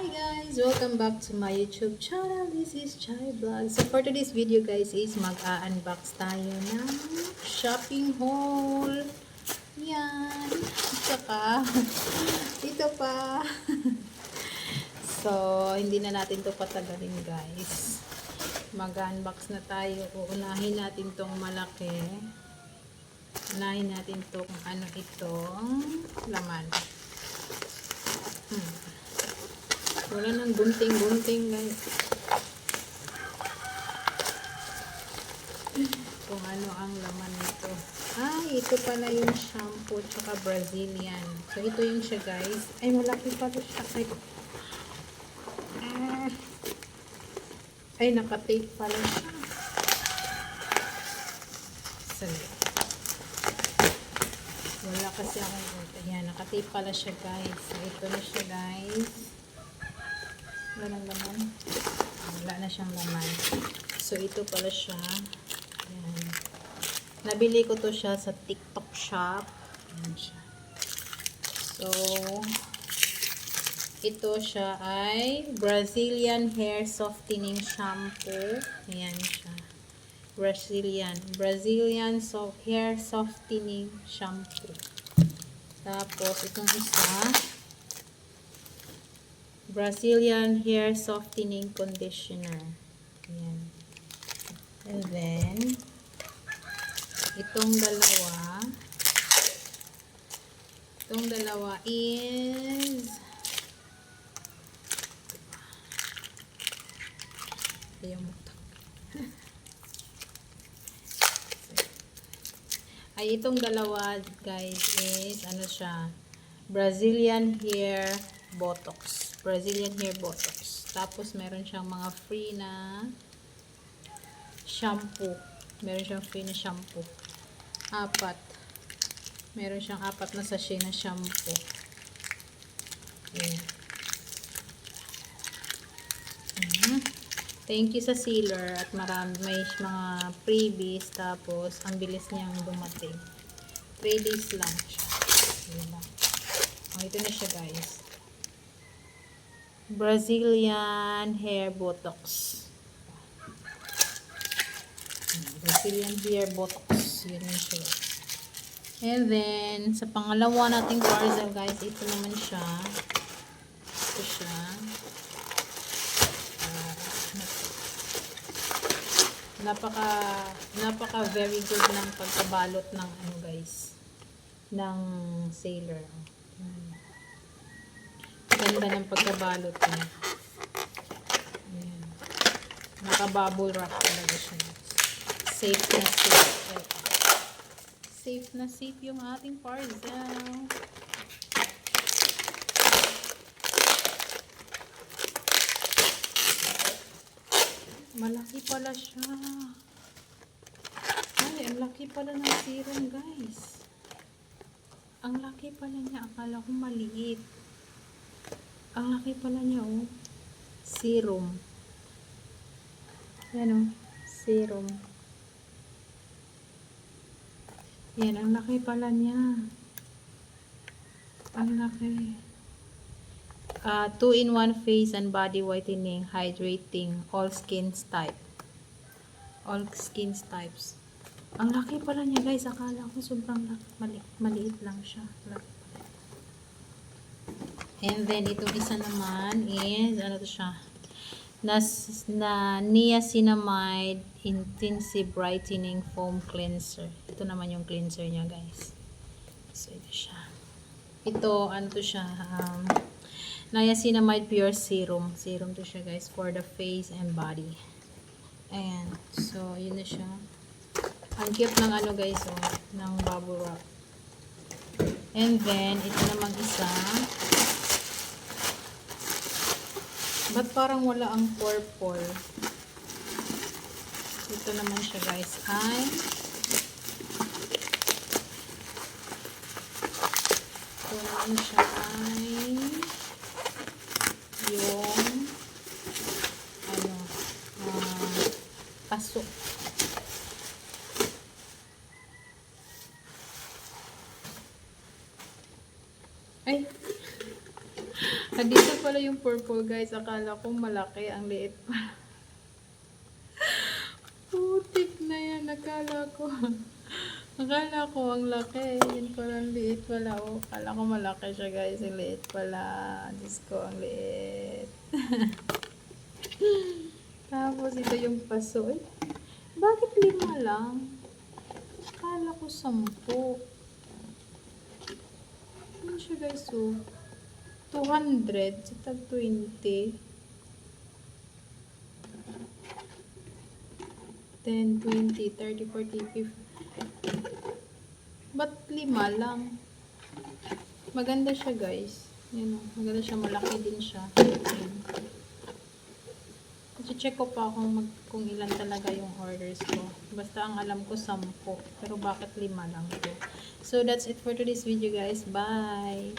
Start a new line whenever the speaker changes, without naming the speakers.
Guys, welcome back to my YouTube channel. This is Chai Vlog. So for today's video guys is mag-unbox tayo ng shopping haul. Yan. Saka ito pa. So hindi na natin to patagalin guys. Mag-unbox na tayo. Uunahin natin tong malaki. Unahin natin tong ano itong laman. Wala nang gunting-gunting guys. Kung ano ang laman nito. Ay, ito pala yung shampoo tsaka Brazilian. So, ito yung siya guys. Ay, malaki pa ito siya. Ay, naka-tape pala siya. Sorry. Wala kasi akong ayan, naka-tape pala siya guys. So, ito na siya guys. Wala nang laman. Wala na siyang laman. So, ito pala siya. Ayan. Nabili ko to siya sa TikTok shop. Ayan siya. So, ito siya ay Brazilian Hair Softening Shampoo. Ayan siya. Brazilian Hair Softening Shampoo. Tapos, itong isa, Brazilian Hair Softening Conditioner. Ayan. And then, itong dalawa is, ay itong dalawa guys is, ano siya, Brazilian Hair Botox. Brazilian Hair Botox. Tapos, meron siyang mga free na shampoo. Meron siyang free na shampoo. Meron siyang 4 na sachet na shampoo. Ayan. Thank you sa sealer at may mga freebies. Tapos, ang bilis niyang dumating. 3 days lang siya. Diba? Ito na siya guys. Brazilian Hair Botox. Brazilian Hair Botox. Yun yung siya. And then, sa pangalawa nating parcel guys, ito naman siya. Ito siya. Napaka very good ng pagkabalot ng ano guys. Ng sailor. Ganda ng pagkabalot niya. Ayan. Naka-bubble wrap talaga siya. Safe na safe. Safe na safe yung ating parcel. Malaki pala siya. Ay, ang laki pala ng serum guys. Ang laki pala niya. Akala ko maliit. Ang laki pala niya, oh. Serum. Yan, oh. Serum. Yan, ang laki pala niya. Ang laki. 2-in-1 face and body whitening, hydrating, all skin type. All skin types. Ang laki pala niya, guys. Akala ko sobrang maliit lang siya. Laki. And then, itong isa naman is, ano to siya? Niacinamide Intensive Brightening Foam Cleanser. Ito naman yung cleanser niya, guys. So, ito siya. Ito, ano to siya? Niacinamide Pure Serum. Serum to siya, guys, for the face and body. Ayan. So, yun na siya. Ang cute ng ano, guys, oh, ng bubble wrap. And then, ito namang isa. Ba't parang wala ang purple? Ito naman siya guys ay yung ano paso. Ay, Dito pala yung purple guys. Akala ko malaki. Ang liit pa. Putik na yan. Akala ko. Akala ko ang laki. Yan pala ang liit pala. Oh, akala ko malaki siya guys. Ang liit pala. Diyos ko, ang liit. Tapos ito yung paso. Eh, bakit 5 lang? Akala ko 10. Ano siya guys? Oh, 200 sa tag 20. 10, 20, 30, 40, 50. Ba't 5 lang? Maganda siya guys. Yan o. Maganda siya. Malaki din siya. Kasi check ko pa kung ilan talaga yung orders ko. Basta ang alam ko 10. Pero bakit 5 lang ito? So that's it for today's video guys. Bye!